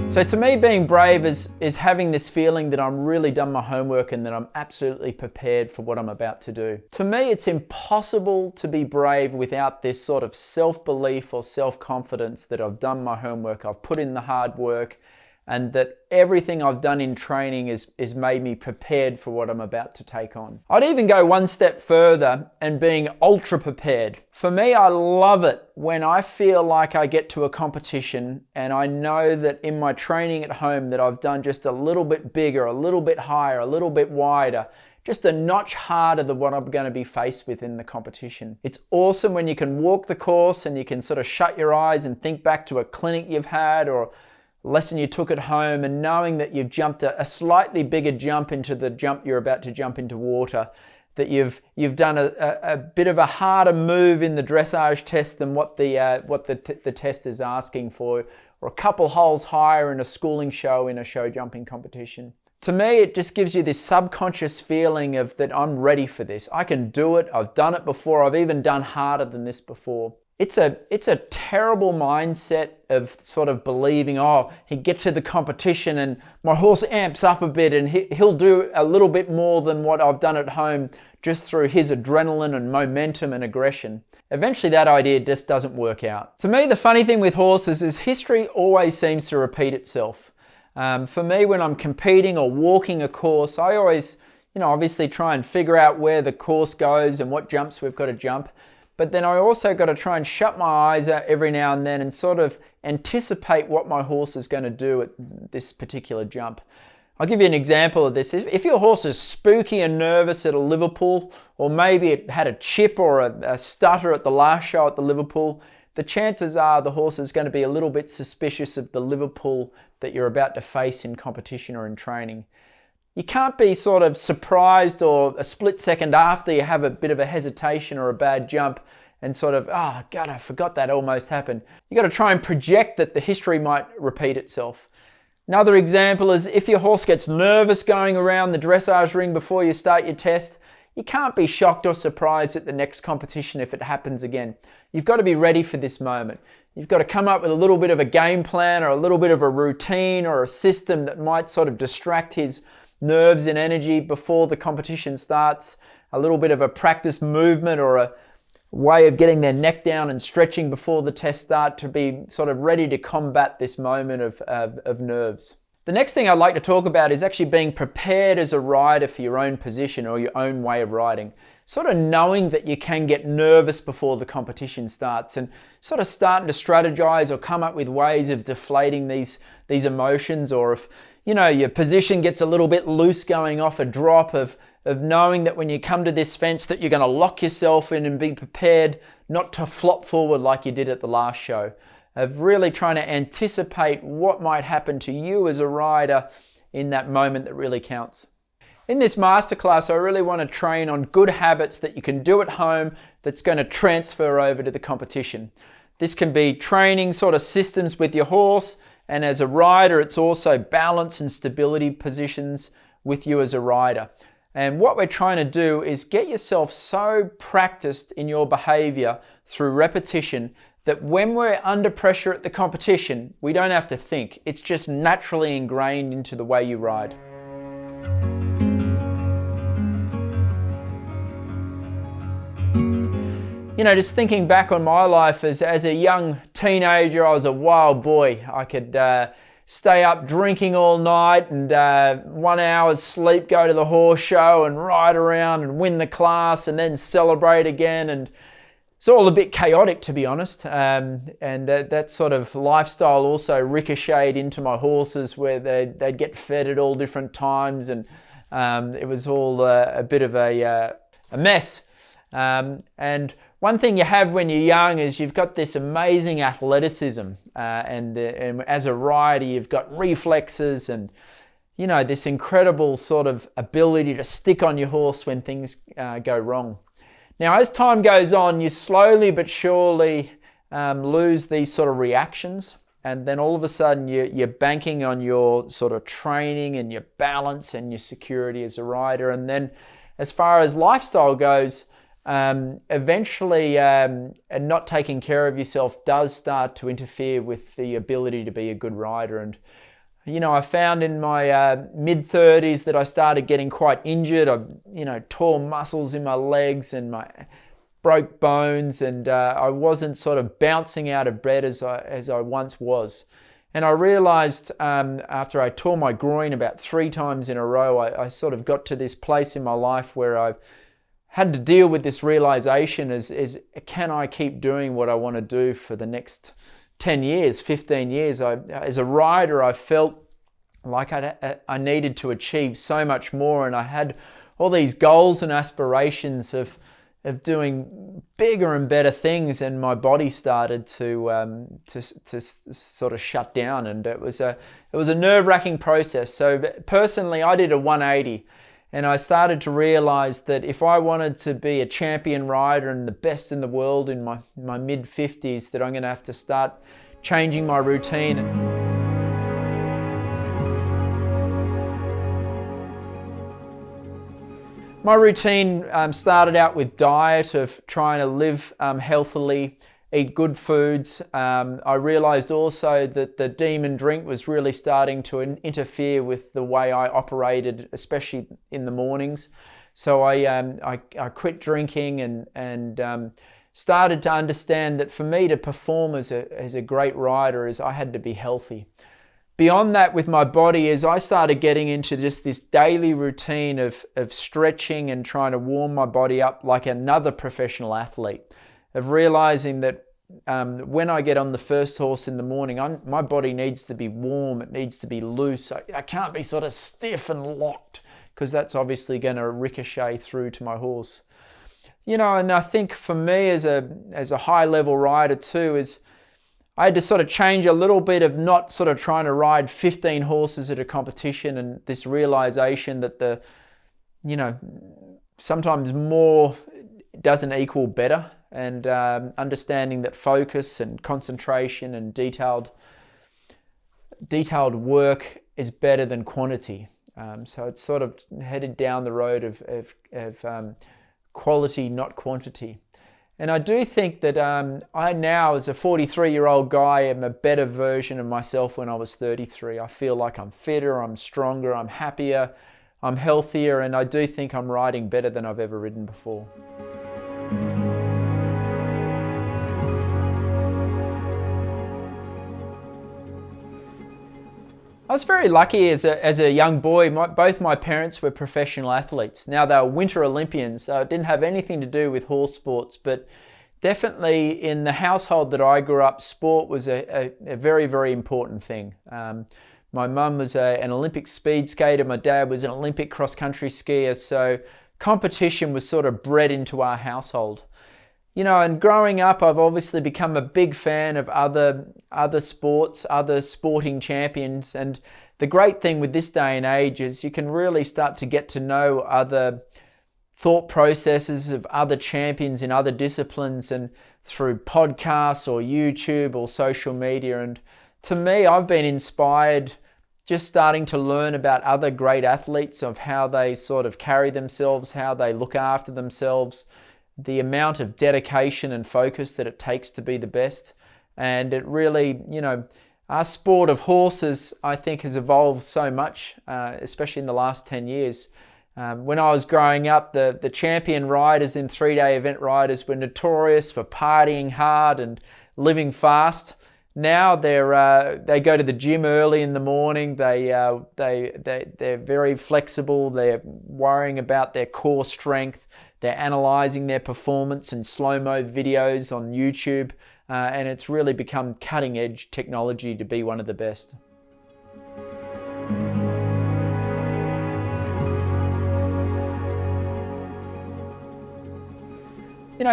So to me, being brave is having this feeling that I'm really done my homework and that I'm absolutely prepared for what I'm about to do. To me, it's impossible to be brave without this sort of self-belief or self-confidence that I've done my homework, I've put in the hard work, and that everything I've done in training is made me prepared for what I'm about to take on. I'd even go one step further and being ultra prepared. For me, I love it when I feel like I get to a competition and I know that in my training at home that I've done just a little bit bigger, a little bit higher, a little bit wider, just a notch harder than what I'm going to be faced with in the competition. It's awesome when you can walk the course and you can sort of shut your eyes and think back to a clinic you've had or lesson you took at home, and knowing that you've jumped a slightly bigger jump into the jump you're about to jump into water, that you've done a bit of a harder move in the dressage test than what the test is asking for, or a couple holes higher in a schooling show in a show jumping competition. To me, it just gives you this subconscious feeling of that I'm ready for this. I can do it. I've done it before. I've even done harder than this before. It's a terrible mindset of sort of believing, oh, he gets to the competition and my horse amps up a bit and he'll do a little bit more than what I've done at home just through his adrenaline and momentum and aggression. Eventually that idea just doesn't work out. To me, the funny thing with horses is history always seems to repeat itself. For me, when I'm competing or walking a course, I always, obviously try and figure out where the course goes and what jumps we've got to jump. But then I also got to try and shut my eyes out every now and then and sort of anticipate what my horse is going to do at this particular jump. I'll give you an example of this. If your horse is spooky and nervous at a Liverpool, or maybe it had a chip or a stutter at the last show at the Liverpool, the chances are the horse is going to be a little bit suspicious of the Liverpool that you're about to face in competition or in training. You can't be sort of surprised or a split second after you have a bit of a hesitation or a bad jump and sort of, oh God, I forgot that almost happened. You got to try and project that the history might repeat itself. Another example is if your horse gets nervous going around the dressage ring before you start your test, you can't be shocked or surprised at the next competition if it happens again. You've got to be ready for this moment. You've got to come up with a little bit of a game plan or a little bit of a routine or a system that might sort of distract his nerves and energy before the competition starts, a little bit of a practice movement or a way of getting their neck down and stretching before the test start to be sort of ready to combat this moment of nerves. The next thing I'd like to talk about is actually being prepared as a rider for your own position or your own way of riding. Sort of knowing that you can get nervous before the competition starts and sort of starting to strategize or come up with ways of deflating these emotions, or if your position gets a little bit loose going off a drop, of knowing that when you come to this fence that you're going to lock yourself in and be prepared not to flop forward like you did at the last show. Of really trying to anticipate what might happen to you as a rider in that moment that really counts. In this masterclass, I really want to train on good habits that you can do at home that's going to transfer over to the competition. This can be training sort of systems with your horse, and as a rider, it's also balance and stability positions with you as a rider. And what we're trying to do is get yourself so practiced in your behavior through repetition that when we're under pressure at the competition, we don't have to think. It's just naturally ingrained into the way you ride. Just thinking back on my life as a young teenager, I was a wild boy. I could stay up drinking all night and 1 hour's sleep, go to the horse show and ride around and win the class and then celebrate again. And it's all a bit chaotic, to be honest. And that sort of lifestyle also ricocheted into my horses, where they'd get fed at all different times, and it was all a bit of a mess. And one thing you have when you're young is you've got this amazing athleticism, and as a rider you've got reflexes and this incredible sort of ability to stick on your horse when things go wrong. Now as time goes on, you slowly but surely lose these sort of reactions, and then all of a sudden you're banking on your sort of training and your balance and your security as a rider. And then as far as lifestyle goes, eventually not taking care of yourself does start to interfere with the ability to be a good rider. And I found in my mid-30s that I started getting quite injured. I tore muscles in my legs and broke bones, and I wasn't sort of bouncing out of bed as I once was. And I realized after I tore my groin about 3 times in a row, I sort of got to this place in my life where I had to deal with this realization is can I keep doing what I want to do for the next 10 years, 15 years? As a rider, I felt like I needed to achieve so much more, and I had all these goals and aspirations of doing bigger and better things, and my body started to sort of shut down, and it was a nerve-wracking process. So personally, I did a 180, and I started to realize that if I wanted to be a champion rider and the best in the world in my mid-50s, that I'm going to have to start changing my routine. My routine started out with diet of trying to live healthily, eat good foods. I realized also that the demon drink was really starting to interfere with the way I operated, especially in the mornings. So I quit drinking and started to understand that for me to perform as a great rider is I had to be healthy. Beyond that, with my body, as I started getting into just this daily routine of stretching and trying to warm my body up like another professional athlete, of realizing that when I get on the first horse in the morning, my body needs to be warm, it needs to be loose. I can't be sort of stiff and locked, because that's obviously going to ricochet through to my horse. And I think for me as a high-level rider too, is I had to sort of change a little bit of not sort of trying to ride 15 horses at a competition, and this realization that sometimes more doesn't equal better, and understanding that focus and concentration and detailed work is better than quantity. So it's sort of headed down the road of quality, not quantity. And I do think that I now, as a 43-year-old guy, am a better version of myself when I was 33. I feel like I'm fitter, I'm stronger, I'm happier, I'm healthier, and I do think I'm riding better than I've ever ridden before. I was very lucky as a young boy. Both my parents were professional athletes. Now, they were Winter Olympians, so it didn't have anything to do with horse sports, but definitely in the household that I grew up, sport was a very, very important thing. My mum was an Olympic speed skater, my dad was an Olympic cross-country skier, so competition was sort of bred into our household. And growing up, I've obviously become a big fan of other sports, other sporting champions. And the great thing with this day and age is you can really start to get to know other thought processes of other champions in other disciplines, and through podcasts or YouTube or social media. And to me, I've been inspired just starting to learn about other great athletes, of how they sort of carry themselves, how they look after themselves, the amount of dedication and focus that it takes to be the best. And it really, our sport of horses, I think, has evolved so much, especially in the last 10 years. When I was growing up, the champion riders in 3-day event riders were notorious for partying hard and living fast. Now they go to the gym early in the morning. They're very flexible. They're worrying about their core strength. They're analyzing their performance in slow-mo videos on YouTube, and it's really become cutting-edge technology to be one of the best.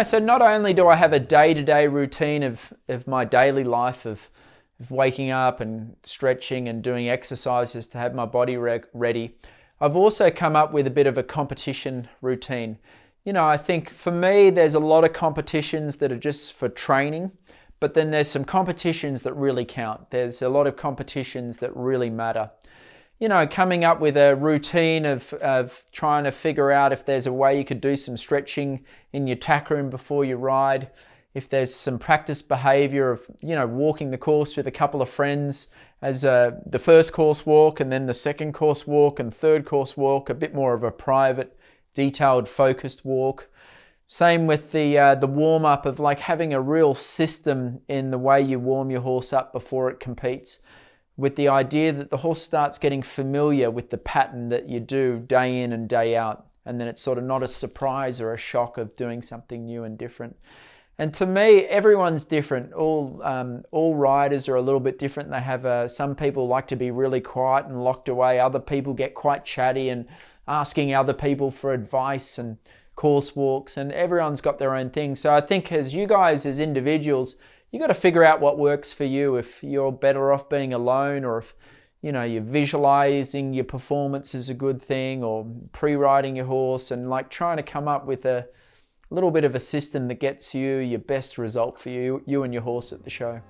So not only do I have a day-to-day routine of my daily life of waking up and stretching and doing exercises to have my body ready, I've also come up with a bit of a competition routine. I think for me, there's a lot of competitions that are just for training, but then there's some competitions that really count. There's a lot of competitions that really matter. coming up with a routine of trying to figure out if there's a way you could do some stretching in your tack room before you ride. If there's some practice behavior of, walking the course with a couple of friends as the first course walk, and then the second course walk and third course walk, a bit more of a private, detailed, focused walk. Same with the warm-up of like having a real system in the way you warm your horse up before it competes, with the idea that the horse starts getting familiar with the pattern that you do day in and day out, and then it's sort of not a surprise or a shock of doing something new and different. And to me, everyone's different. All riders are a little bit different. They have some people like to be really quiet and locked away. Other people get quite chatty and asking other people for advice and course walks, and everyone's got their own thing. So I think as you guys, as individuals, you got to figure out what works for you. If you're better off being alone, or if you're visualizing your performance is a good thing, or pre-riding your horse, and like trying to come up with a little bit of a system that gets you your best result for you and your horse at the show.